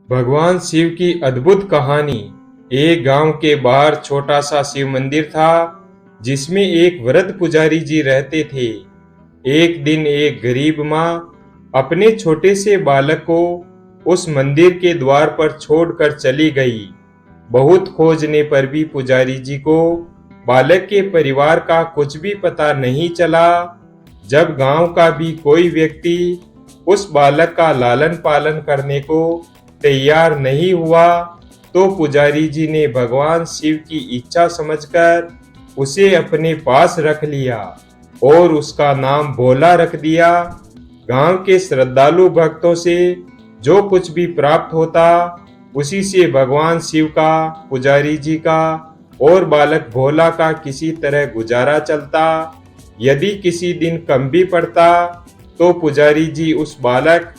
भगवान शिव की अद्भुत कहानी। एक गांव के बाहर छोटा सा शिव मंदिर था, जिसमें एक वृद्ध पुजारी जी रहते थे। एक दिन एक गरीब माँ अपने छोटे से बालक को उस मंदिर के द्वार पर छोड़कर चली गई। बहुत खोजने पर भी पुजारी जी को बालक के परिवार का कुछ भी पता नहीं चला। जब गांव का भी कोई व्यक्ति उस बालक का लालन पालन करने को तैयार नहीं हुआ, तो पुजारी जी ने भगवान शिव की इच्छा समझकर उसे अपने पास रख लिया और उसका नाम भोला रख दिया। गांव के श्रद्धालु भक्तों से जो कुछ भी प्राप्त होता, उसी से भगवान शिव का, पुजारी जी का और बालक भोला का किसी तरह गुजारा चलता। यदि किसी दिन कम भी पड़ता, तो पुजारी जी उस बालक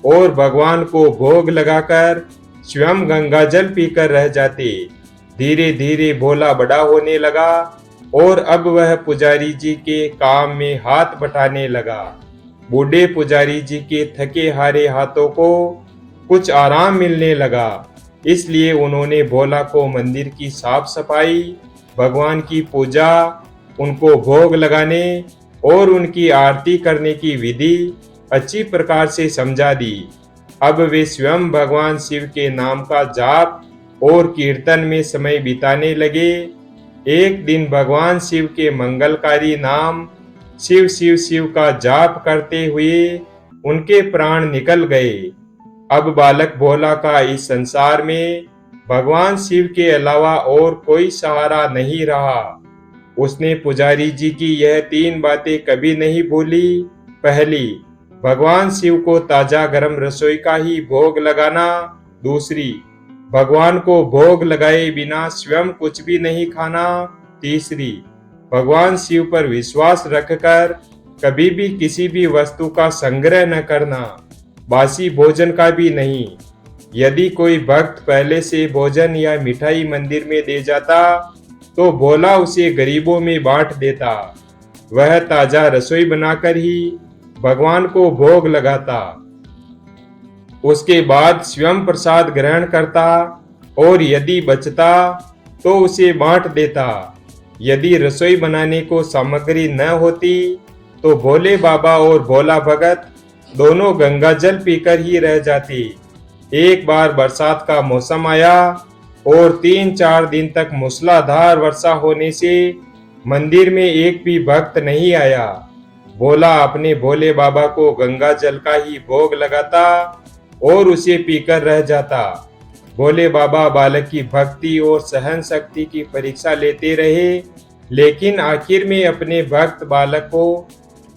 और भगवान को भोग लगाकर स्वयं गंगा जल पीकर रह जाते। धीरे धीरे भोला बड़ा होने लगा और अब वह पुजारी जी के काम में हाथ बटाने लगा। बूढ़े पुजारी जी के थके हारे हाथों को कुछ आराम मिलने लगा, इसलिए उन्होंने भोला को मंदिर की साफ सफाई, भगवान की पूजा, उनको भोग लगाने और उनकी आरती करने की विधि अच्छी प्रकार से समझा दी। अब वे स्वयं भगवान शिव के नाम का जाप और कीर्तन में समय बिताने लगे। एक दिन भगवान शिव के मंगलकारी नाम शिव शिव शिव का जाप करते हुए उनके प्राण निकल गए। अब बालक भोला का इस संसार में भगवान शिव के अलावा और कोई सहारा नहीं रहा। उसने पुजारी जी की यह 3 बातें कभी नहीं भूली। पहली, भगवान शिव को ताजा गरम रसोई का ही भोग लगाना। दूसरी, भगवान को भोग लगाए बिना स्वयं कुछ भी नहीं खाना। तीसरी, भगवान शिव पर विश्वास रखकर कभी भी किसी भी वस्तु का संग्रह न करना, बासी भोजन का भी नहीं। यदि कोई भक्त पहले से भोजन या मिठाई मंदिर में दे जाता, तो भोला उसे गरीबों में बांट देता। वह ताजा रसोई बनाकर ही भगवान को भोग लगाता, उसके बाद स्वयं प्रसाद ग्रहण करता और यदि बचता तो उसे बांट देता। यदि रसोई बनाने को सामग्री न होती, तो भोले बाबा और भोला भगत दोनों गंगा जल पीकर ही रह जाते। एक बार बरसात का मौसम आया और 3-4 दिन तक मूसलाधार वर्षा होने से मंदिर में एक भी भक्त नहीं आया। भोला अपने भोले बाबा को गंगा जल का ही भोग लगाता और उसे पीकर रह जाता। भोले बाबा बालक की भक्ति और सहन शक्ति की परीक्षा लेते रहे, लेकिन आखिर में अपने भक्त बालक को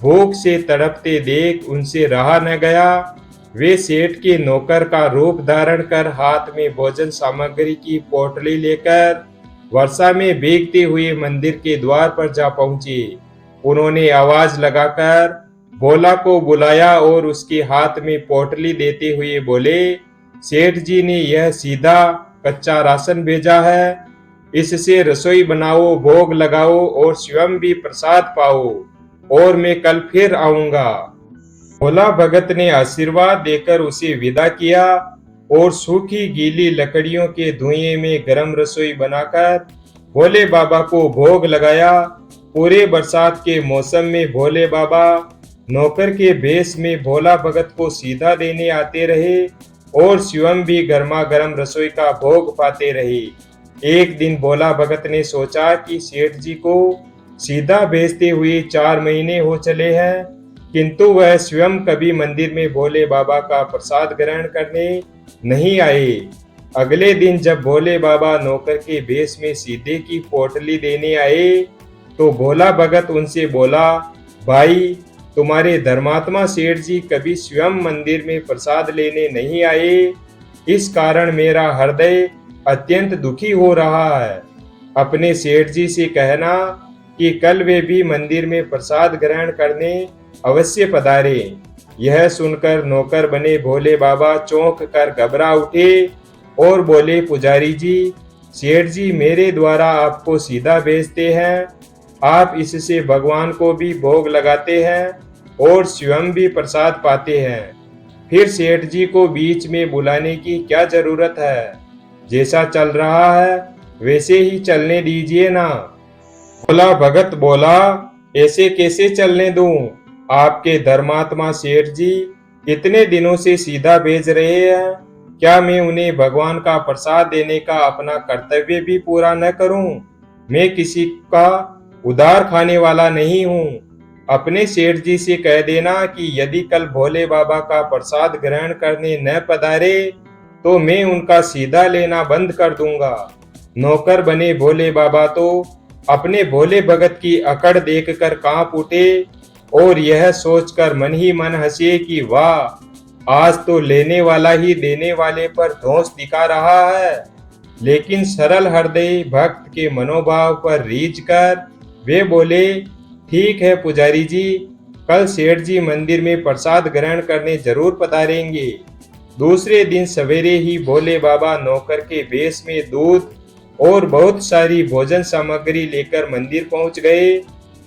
भूख से तड़पते देख उनसे रहा न गया। वे सेठ के नौकर का रूप धारण कर हाथ में भोजन सामग्री की पोटली लेकर वर्षा में भीगते हुए मंदिर के द्वार पर जा पहुंचे। उन्होंने आवाज लगाकर भोला को बुलाया और उसके हाथ में पोटली देते हुए बोले, सेठ जी ने यह सीधा कच्चा राशन भेजा है, इससे रसोई बनाओ, भोग लगाओ और स्वयं भी प्रसाद पाओ, और मैं कल फिर आऊंगा। भोला भगत ने आशीर्वाद देकर उसे विदा किया और सूखी गीली लकड़ियों के धुएं में गरम रसोई बनाकर भोले बाबा को भोग लगाया। पूरे बरसात के मौसम में भोले बाबा नौकर के भेष में भोला भगत को सीधा देने आते रहे और स्वयं भी गर्मा गर्म रसोई का भोग पाते रहे। एक दिन भोला भगत ने सोचा कि सेठ जी को सीधा भेजते हुए 4 महीने हो चले हैं, किंतु वह स्वयं कभी मंदिर में भोले बाबा का प्रसाद ग्रहण करने नहीं आए। अगले दिन जब भोले बाबा नौकर के भेष में सीधे की पोटली देने आए, तो भोला भगत उनसे बोला, भाई, तुम्हारे धर्मात्मा सेठ जी कभी स्वयं मंदिर में प्रसाद लेने नहीं आए, इस कारण मेरा हृदय अत्यंत दुखी हो रहा है। अपने सेठ जी से कहना कि कल वे भी मंदिर में प्रसाद ग्रहण करने अवश्य पधारे। यह सुनकर नौकर बने भोले बाबा चौंक कर घबरा उठे और बोले, पुजारी जी, सेठ जी मेरे द्वारा आपको सीधा भेजते हैं, आप इससे भगवान को भी भोग लगाते हैं और स्वयं भी प्रसाद पाते हैं। फिर सेठ जी को बीच में बुलाने की क्या जरूरत है? जैसा चल रहा है वैसे ही चलने दीजिए ना। भोला भगत बोला, ऐसे कैसे चलने दूं? आपके धर्मात्मा सेठ जी इतने दिनों से सीधा भेज रहे हैं, क्या मैं उन्हें भगवान का प्रसाद देने का अपना कर्तव्य भी पूरा न करूं? मैं किसी का उधार खाने वाला नहीं हूं। अपने सेठ जी से कह देना कि यदि कल भोले बाबा का प्रसाद ग्रहण करने न पधारे तो मैं उनका सीधा लेना बंद कर दूंगा। नौकर बने भोले बाबा तो अपने भोले भगत की अकड़ देखकर कांप उठे और यह सोचकर मन ही मन हंसे कि वाह, आज तो लेने वाला ही देने वाले पर धौंस दिखा रहा है। लेकिन सरल हृदय भक्त के मनोभाव पर रीझ कर वे बोले, ठीक है पुजारी जी, कल सेठ जी मंदिर में प्रसाद ग्रहण करने जरूर पधारेंगे। दूसरे दिन सवेरे ही भोले बाबा नौकर के वेश में दूध और बहुत सारी भोजन सामग्री लेकर मंदिर पहुंच गए।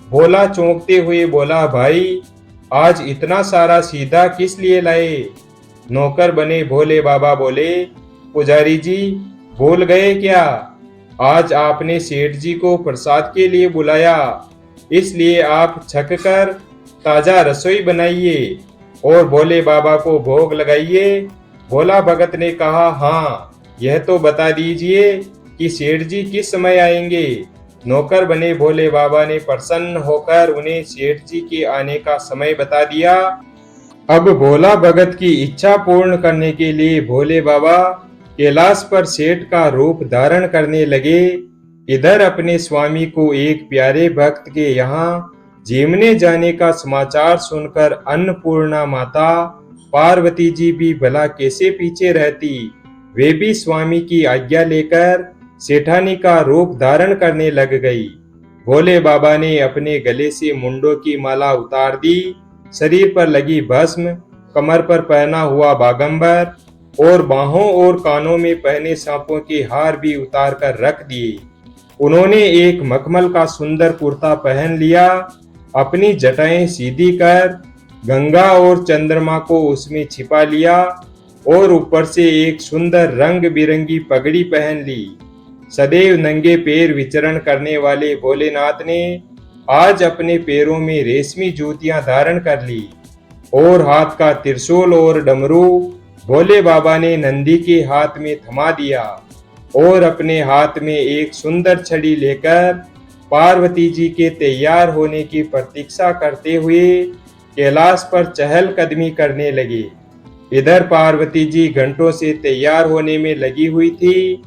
भोला चौंकते हुए बोला, भाई आज इतना सारा सीधा किस लिए लाए? नौकर बने भोले बाबा बोले, पुजारी जी भूल गए क्या? आज आपने सेठ जी को प्रसाद के लिए बुलाया, इसलिए आप छक कर ताजा रसोई बनाइए और भोले बाबा को भोग लगाइए। भोला भगत ने कहा, हाँ यह तो बता दीजिए कि सेठ जी किस समय आएंगे। नौकर बने भोले बाबा ने प्रसन्न होकर उन्हें सेठ जी के आने का समय बता दिया। अब भोला भगत की इच्छा पूर्ण करने के लिए भोले बाबा कैलाश पर सेठ का रूप धारण करने लगे। इधर अपने स्वामी को एक प्यारे भक्त के यहाँ जीमने जाने का समाचार सुनकर अन्नपूर्णा माता पार्वती जी भी भला कैसे पीछे रहती। वे भी स्वामी की आज्ञा लेकर सेठानी का रूप धारण करने लग गई। भोले बाबा ने अपने गले से मुंडों की माला उतार दी, शरीर पर लगी भस्म, कमर पर पहना हुआ बागंबर और बाहों और कानों में पहने सांपों के हार भी उतार कर रख दिए। उन्होंने एक मखमल का सुंदर कुर्ता पहन लिया, अपनी जटाएं सीधी कर गंगा और चंद्रमा को उसमें छिपा लिया और ऊपर से एक सुंदर रंग बिरंगी पगड़ी पहन ली। सदैव नंगे पैर विचरण करने वाले भोलेनाथ ने आज अपने पैरों में रेशमी जूतियां धारण कर ली और हाथ का त्रिशूल और डमरू भोले बाबा ने नंदी के हाथ में थमा दिया और अपने हाथ में एक सुंदर छड़ी लेकर पार्वती जी के तैयार होने की प्रतीक्षा करते हुए कैलाश पर चहलकदमी करने लगे। इधर पार्वती जी घंटों से तैयार होने में लगी हुई थी।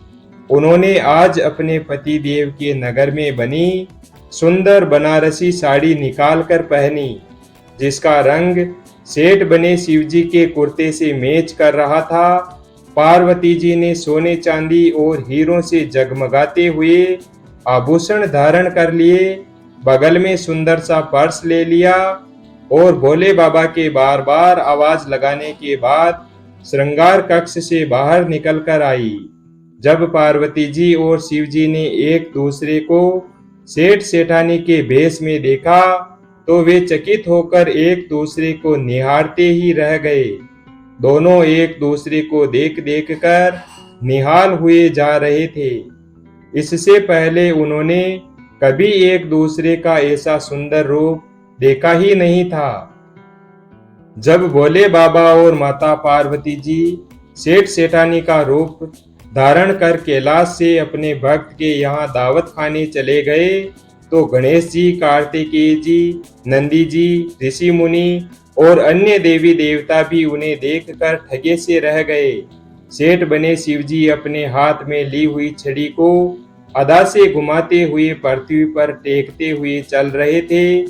उन्होंने आज अपने पति देव के नगर में बनी सुंदर बनारसी साड़ी निकाल कर पहनी, जिसका रंग सेठ बने शिवजी के कुर्ते से मैच कर रहा था। पार्वती जी ने सोने चांदी और हीरों से जगमगाते हुए आभूषण धारण कर लिए, बगल में सुंदर सा पर्स ले लिया और भोले बाबा के बार बार आवाज लगाने के बाद श्रृंगार कक्ष से बाहर निकल कर आई। जब पार्वती जी और शिव जी ने एक दूसरे को सेठ सेठानी के भेष में देखा तो वे चकित होकर एक दूसरे को निहारते ही रह गए। दोनों एक दूसरे को देख देख कर निहाल हुए जा रहे थे। इससे पहले उन्होंने कभी एक दूसरे का ऐसा सुंदर रूप देखा ही नहीं था। जब भोले बाबा और माता पार्वती जी सेठ सेठानी का रूप धारण कर कैलाश से अपने भक्त के यहाँ दावत खाने चले गए तो गणेश जी, कार्तिकेय जी, नंदी जी, ऋषि मुनि और अन्य देवी देवता भी उन्हें देखकर ठगे से रह गए। सेठ बने शिवजी अपने हाथ में ली हुई छड़ी को अदा से घुमाते हुए पृथ्वी पर टेकते हुए चल रहे थे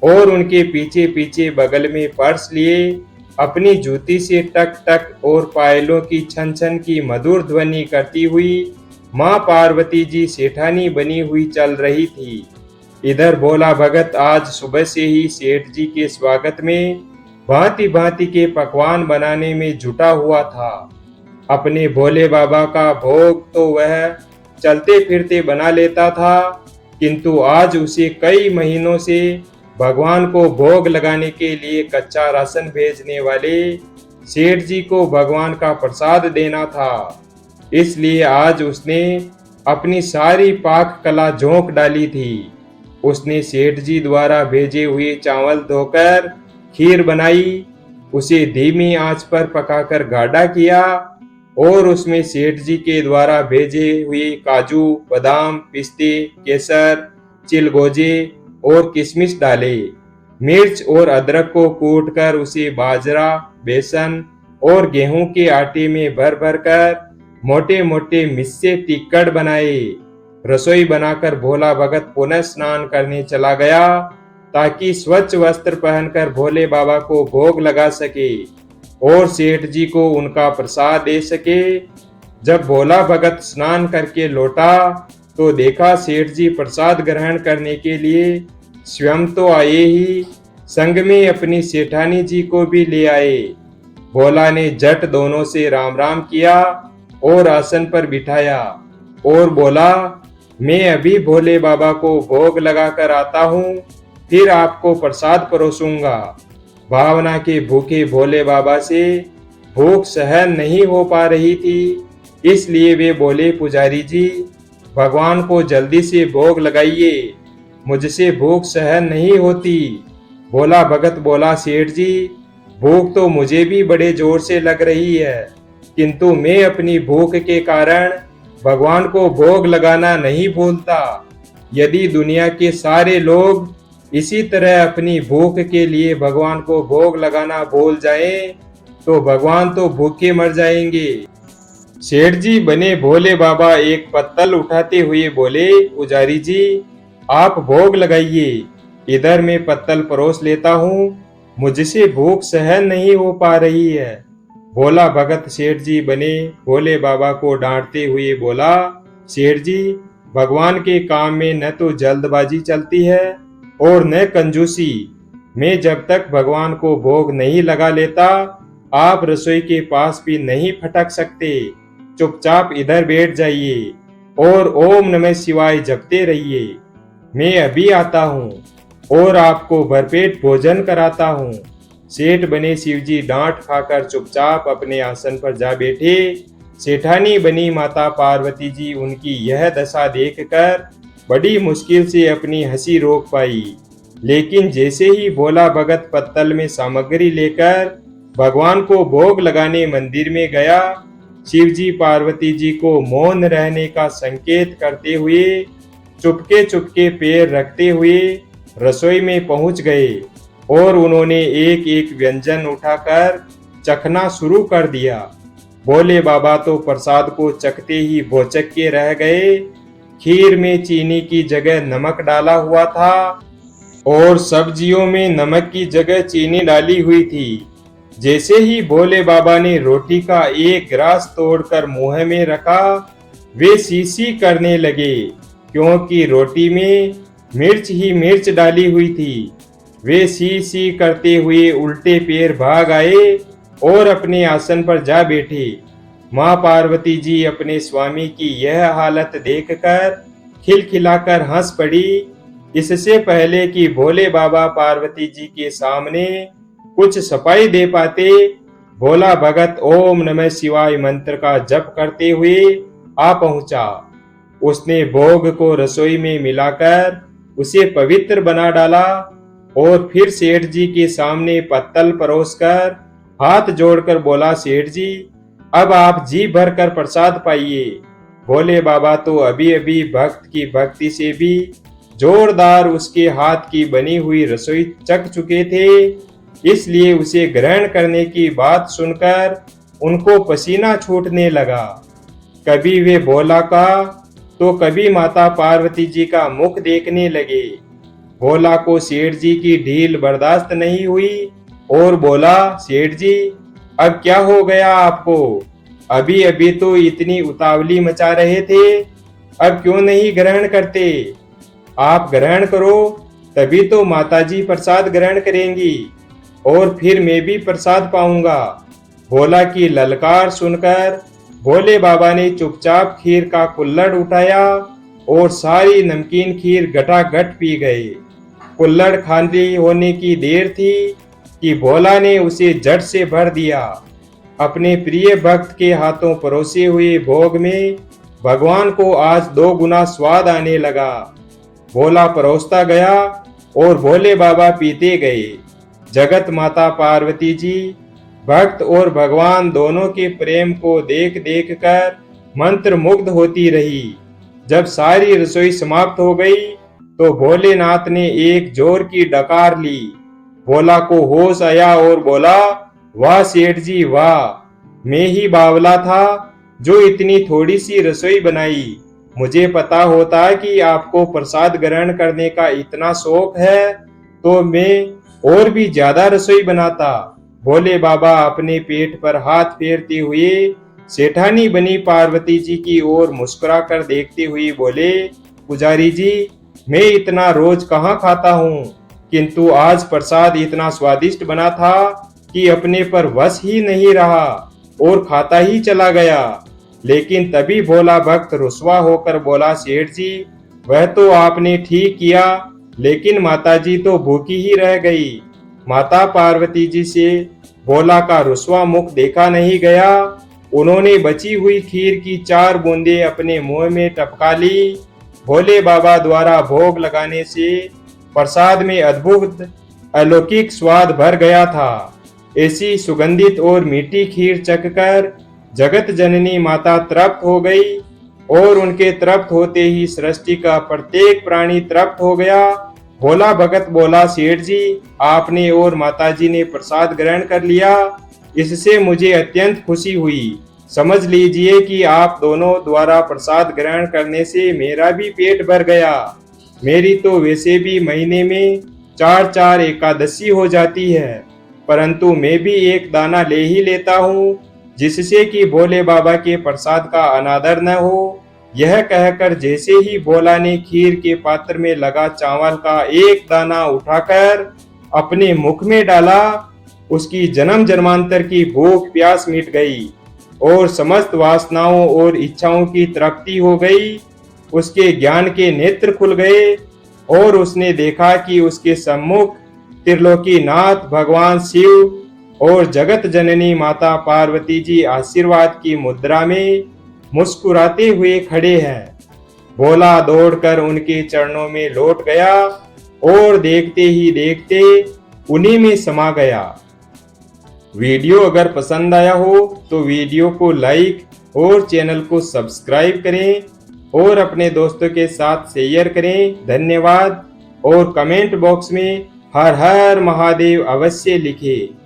और उनके पीछे पीछे बगल में पर्स लिए अपनी जूती से टक टक और पायलों की छन छन की मधुर ध्वनि करती हुई माँ पार्वती जी सेठानी बनी हुई चल रही थी। इधर भोला भगत आज सुबह से ही सेठ जी के स्वागत में भांति भांति के पकवान बनाने में जुटा हुआ था। अपने भोले बाबा का भोग तो वह चलते फिरते बना लेता था, किंतु आज उसे कई महीनों से भगवान को भोग लगाने के लिए कच्चा राशन भेजने वाले सेठ जी को भगवान का प्रसाद देना था, इसलिए आज उसने अपनी सारी पाक कला झोंक डाली थी। उसने सेठ जी द्वारा भेजे हुए चावल धोकर खीर बनाई, उसे धीमी आंच पर पकाकर गाढ़ा किया और उसमें सेठ जी के द्वारा भेजे हुए काजू, बादाम, पिस्ते, केसर, चिलगोजे और किशमिश डाले। मिर्च और अदरक को कूटकर उसे बाजरा, बेसन और गेहूं के आटे में भर भर कर मोटे मोटे मिस्से टिक्कड़ बनाए। रसोई बनाकर भोला भगत पुनः स्नान करने चला गया ताकि स्वच्छ वस्त्र पहनकर भोले बाबा को भोग लगा सके और सेठ जी को उनका प्रसाद दे सके। जब भोला भगत स्नान करके लौटा तो देखा सेठ जी प्रसाद ग्रहण करने के लिए स्वयं तो आए ही, संग में अपनी सेठानी जी को भी ले आए। भोला ने झट दोनों से राम राम किया और आसन पर बिठाया और बोला, मैं अभी भोले बाबा को भोग लगा कर आता हूँ, फिर आपको प्रसाद परोसूंगा। भावना के भूखे भोले बाबा से भूख सहन नहीं हो पा रही थी, इसलिए वे बोले, पुजारी जी, भगवान को जल्दी से भोग लगाइए, मुझसे भूख सहन नहीं होती। भोला भगत बोला, सेठ जी, भूख तो मुझे भी बड़े जोर से लग रही है, किंतु मैं अपनी भूख के कारण भगवान को भोग लगाना नहीं भूलता। यदि दुनिया के सारे लोग इसी तरह अपनी भूख के लिए भगवान को भोग लगाना भूल जाएं, तो भगवान तो भूखे मर जाएंगे। सेठ जी बने भोले बाबा एक पत्तल उठाते हुए बोले, पुजारी जी, आप भोग लगाइए, इधर मैं पत्तल परोस लेता हूँ, मुझसे भूख सहन नहीं हो पा रही है। भोला भगत सेठ जी बने भोले बाबा को डांटते हुए बोला, सेठ जी, भगवान के काम में न तो जल्दबाजी चलती है और न कंजूसी। मैं जब तक भगवान को भोग नहीं लगा लेता, आप रसोई के पास भी नहीं फटक सकते। चुपचाप इधर बैठ जाइए और ओम नमः शिवाय जपते रहिए। मैं अभी आता हूँ और आपको भरपेट भोजन कराता हूँ। सेठ बने शिवजी डांट खाकर चुपचाप अपने आसन पर जा बैठे। सेठानी बनी माता पार्वती जी उनकी यह दशा देखकर बड़ी मुश्किल से अपनी हंसी रोक पाई, लेकिन जैसे ही भोला भगत पत्तल में सामग्री लेकर भगवान को भोग लगाने मंदिर में गया, शिवजी पार्वती जी को मौन रहने का संकेत करते हुए चुपके चुपके पैर रखते हुए रसोई में पहुंच गए और उन्होंने एक एक व्यंजन उठाकर चखना शुरू कर दिया। भोले बाबा तो प्रसाद को चखते ही भौचक के रह गए। खीर में चीनी की जगह नमक डाला हुआ था और सब्जियों में नमक की जगह चीनी डाली हुई थी। जैसे ही भोले बाबा ने रोटी का एक ग्रास तोड़कर मुंह में रखा, वे सी करने लगे, क्योंकि रोटी में मिर्च ही मिर्च डाली हुई थी। वे सी करते हुए उल्टे पैर भाग आए और अपने आसन पर जा बैठे। माँ पार्वती जी अपने स्वामी की यह हालत देखकर खिलखिलाकर हंस पड़ी। इससे पहले कि भोले बाबा पार्वती जी के सामने कुछ सफाई दे पाते, भोला भगत ओम नमः शिवाय मंत्र का जप करते हुए आ पहुंचा। उसने भोग को रसोई में मिलाकर उसे पवित्र बना डाला और फिर सेठ जी के सामने पत्तल परोसकर हाथ जोड़कर बोला, सेठ जी, अब आप जी भर कर प्रसाद पाइए। भोले बाबा तो अभी अभी भक्त की भक्ति से भी जोरदार उसके हाथ की बनी हुई रसोई चख चुके थे, इसलिए उसे ग्रहण करने की बात सुनकर उनको पसीना छूटने लगा। कभी वे भोला का तो कभी माता पार्वती जी का मुख देखने लगे। भोला को सेठ जी की ढील बर्दाश्त नहीं हुई और बोला, सेठ जी, अब क्या हो गया आपको? अभी अभी तो इतनी उतावली मचा रहे थे, अब क्यों नहीं ग्रहण करते? आप ग्रहण करो, तभी तो माताजी प्रसाद ग्रहण करेंगी और फिर मैं भी प्रसाद पाऊंगा। भोला की ललकार सुनकर भोले बाबा ने चुपचाप खीर का कुल्हड़ उठाया और सारी नमकीन खीर गटागट पी गए। कुल्हड़ खाली होने की देर थी कि भोला ने उसे झट से भर दिया अपने प्रिय भक्त के हाथों परोसे हुए भोग में भगवान को आज 2 गुना स्वाद आने लगा। भोला परोसता गया और भोले बाबा पीते गए। जगत माता पार्वती जी भक्त और भगवान दोनों के प्रेम को देख देख कर मंत्र मुग्ध होती रही। जब सारी रसोई समाप्त हो गई तो भोलेनाथ ने एक जोर की डकार ली। भोला को होश आया और बोला, वाह सेठ जी वाह, मैं ही बावला था जो इतनी थोड़ी सी रसोई बनाई। मुझे पता होता कि आपको प्रसाद ग्रहण करने का इतना शौक है तो मैं और भी ज्यादा रसोई बनाता। भोले बाबा अपने पेट पर हाथ फेरते हुए सेठानी बनी पार्वती जी की ओर मुस्कुरा कर देखते हुए बोले, पुजारी जी, मैं इतना रोज कहाँ खाता हूँ, किंतु आज प्रसाद इतना स्वादिष्ट बना था कि अपने पर वश ही नहीं रहा और खाता ही चला गया। लेकिन तभी भोला भक्त रुस्वा होकर बोला, सेठ जी वह तो आपने ठीक किया, लेकिन माताजी तो भूखी ही रह गई। माता पार्वती जी से भोला का रुस्वा मुख देखा नहीं गया। उन्होंने बची हुई खीर की 4 बूंदें अपने मुंह में टपका ली। भोले बाबा द्वारा भोग लगाने से प्रसाद में अद्भुत अलौकिक स्वाद भर गया था। ऐसी सुगंधित और मीठी खीर चखकर जगत जननी माता तृप्त हो गई और उनके तृप्त होते ही सृष्टि का प्रत्येक प्राणी तृप्त हो गया। भोला भगत बोला, सेठ जी आपने और माताजी ने प्रसाद ग्रहण कर लिया, इससे मुझे अत्यंत खुशी हुई। समझ लीजिए कि आप दोनों द्वारा प्रसाद ग्रहण करने से मेरा भी पेट भर गया। मेरी तो वैसे भी महीने में 4-4 एकादशी हो जाती है, परंतु मैं भी एक दाना ले ही लेता हूँ, जिससे कि भोले बाबा के प्रसाद का अनादर न हो। यह कहकर जैसे ही भोला ने खीर के पात्र में लगा चावल का एक दाना उठाकर अपने मुख में डाला, उसकी जन्म जन्मांतर की भूख प्यास मिट गई और समस्त वासनाओं और इच्छाओं की तृप्ति हो गई। उसके ज्ञान के नेत्र खुल गए और उसने देखा कि उसके सम्मुख त्रिलोकीनाथ भगवान शिव और जगत जननी माता पार्वती जी आशीर्वाद की मुद्रा में मुस्कुराते हुए खड़े हैं। भोला दौड़कर उनके चरणों में लौट गया और देखते ही देखते उन्हीं में समा गया। वीडियो अगर पसंद आया हो तो वीडियो को लाइक और चैनल को सब्सक्राइब करें और अपने दोस्तों के साथ शेयर करें। धन्यवाद। और कमेंट बॉक्स में हर हर महादेव अवश्य लिखें।